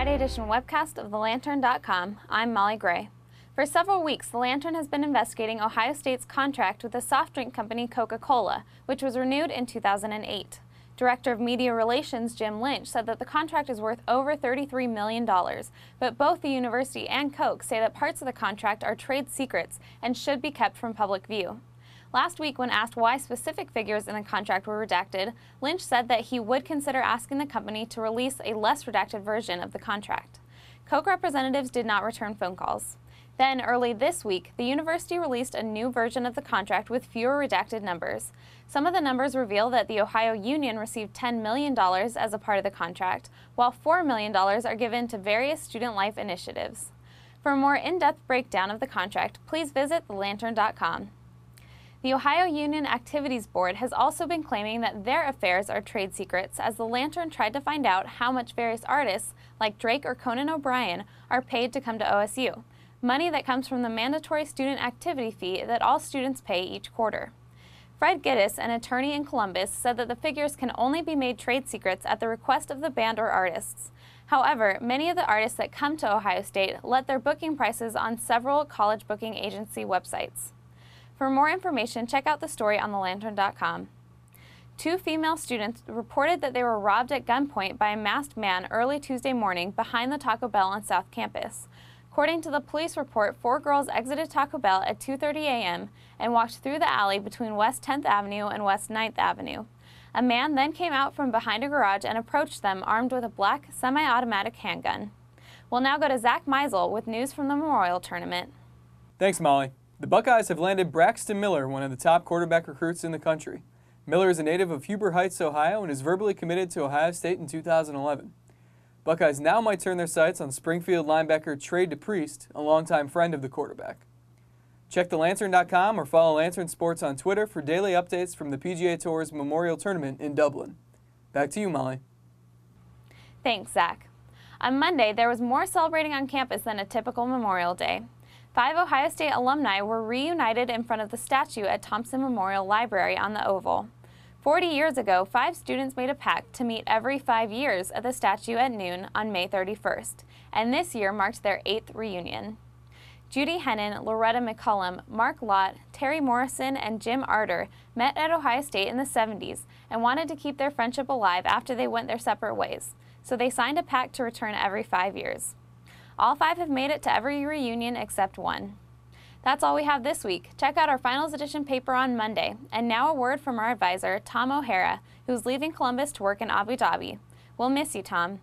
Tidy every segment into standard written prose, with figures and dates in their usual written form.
Friday edition webcast of TheLantern.com. I'm Molly Gray. For several weeks, The Lantern has been investigating Ohio State's contract with the soft drink company Coca-Cola, which was renewed in 2008. Director of Media Relations Jim Lynch said that the contract is worth over $33 million, but both the university and Coke say that parts of the contract are trade secrets and should be kept from public view. Last week, when asked why specific figures in the contract were redacted, Lynch said that he would consider asking the company to release a less redacted version of the contract. Coke representatives did not return phone calls. Then, early this week, the university released a new version of the contract with fewer redacted numbers. Some of the numbers reveal that the Ohio Union received $10 million as a part of the contract, while $4 million are given to various student life initiatives. For a more in-depth breakdown of the contract, please visit TheLantern.com. The Ohio Union Activities Board has also been claiming that their affairs are trade secrets, as the Lantern tried to find out how much various artists, like Drake or Conan O'Brien, are paid to come to OSU, money that comes from the mandatory student activity fee that all students pay each quarter. Fred Gittes, an attorney in Columbus, said that the figures can only be made trade secrets at the request of the band or artists. However, many of the artists that come to Ohio State let their booking prices on several college booking agency websites. For more information, check out the story on TheLantern.com. Two female students reported that they were robbed at gunpoint by a masked man early Tuesday morning behind the Taco Bell on South Campus. According to the police report, 4 girls exited Taco Bell at 2:30 a.m. and walked through the alley between West 10th Avenue and West 9th Avenue. A man then came out from behind a garage and approached them armed with a black semi-automatic handgun. We'll now go to Zach Meisel with news from the Memorial Tournament. Thanks, Molly. The Buckeyes have landed Braxton Miller, one of the top quarterback recruits in the country. Miller is a native of Huber Heights, Ohio, and is verbally committed to Ohio State in 2011. Buckeyes now might turn their sights on Springfield linebacker Trey DePriest, a longtime friend of the quarterback. Check TheLantern.com or follow Lantern Sports on Twitter for daily updates from the PGA Tour's Memorial Tournament in Dublin. Back to you, Molly. Thanks, Zach. On Monday, there was more celebrating on campus than a typical Memorial Day. 5 Ohio State alumni were reunited in front of the statue at Thompson Memorial Library on the Oval. 40 years ago, 5 students made a pact to meet every 5 years at the statue at noon on May 31st, and this year marked their 8th reunion. Judy Hennon, Loretta McCullum, Mark Lott, Terry Morrison, and Jim Arter met at Ohio State in the 70s and wanted to keep their friendship alive after they went their separate ways, so they signed a pact to return every 5 years. All 5 have made it to every reunion except one. That's all we have this week. Check out our finals edition paper on Monday. And now a word from our advisor, Tom O'Hara, who's leaving Columbus to work in Abu Dhabi. We'll miss you, Tom.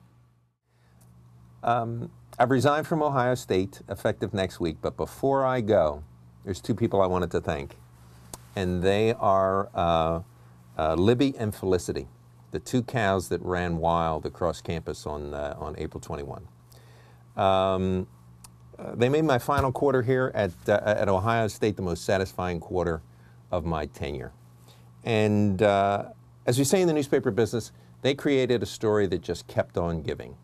I've resigned from Ohio State effective next week, but before I go, there's 2 people I wanted to thank. And they are Libby and Felicity, the 2 cows that ran wild across campus on April 21. They made my final quarter here at Ohio State the most satisfying quarter of my tenure. And as we say in the newspaper business, they created a story that just kept on giving.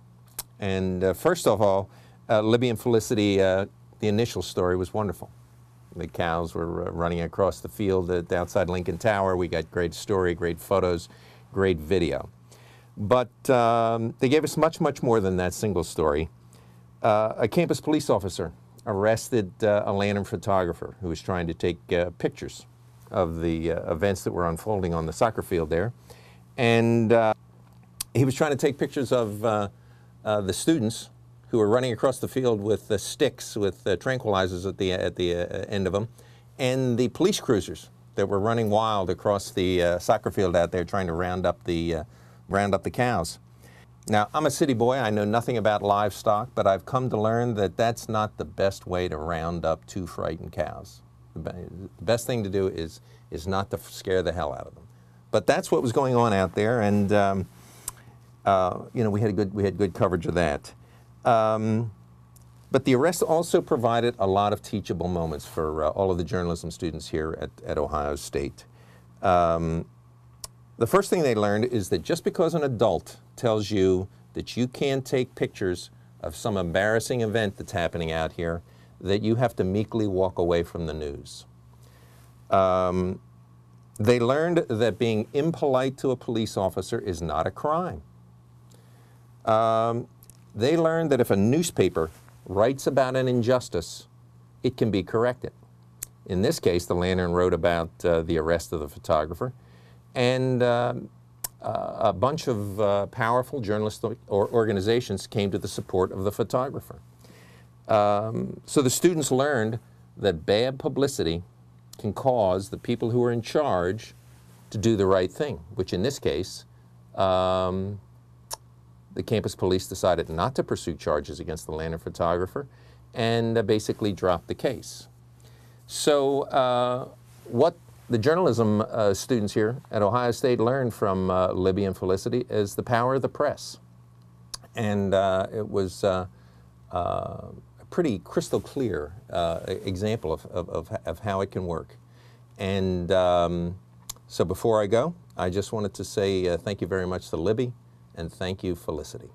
And first of all, Libby and Felicity, the initial story was wonderful. The cows were running across the field outside Lincoln Tower. We got great story, great photos, great video. But they gave us much, much more than that single story. A campus police officer arrested a Lantern photographer who was trying to take pictures of the events that were unfolding on the soccer field there. And he was trying to take pictures of the students who were running across the field with sticks with tranquilizers at the end of them, and the police cruisers that were running wild across the soccer field out there trying to round up the cows. Now, I'm a city boy. I know nothing about livestock, but I've come to learn that that's not the best way to round up 2 frightened cows. The best thing to do is not to scare the hell out of them. But that's what was going on out there, and you know, we had good coverage of that. But the arrest also provided a lot of teachable moments for all of the journalism students here at Ohio State. The first thing they learned is that just because an adult tells you that you can't take pictures of some embarrassing event that's happening out here, that you have to meekly walk away from the news. They learned that being impolite to a police officer is not a crime. they learned that if a newspaper writes about an injustice, it can be corrected. In this case, the Lantern wrote about the arrest of the photographer, and a bunch of powerful journalistic organizations came to the support of the photographer. So the students learned that bad publicity can cause the people who are in charge to do the right thing, which in this case, the campus police decided not to pursue charges against the Lantern photographer and basically dropped the case. So what the journalism students here at Ohio State learned from Libby and Felicity is the power of the press. And it was a pretty crystal clear example of how it can work. And so before I go, I just wanted to say thank you very much to Libby, and thank you, Felicity.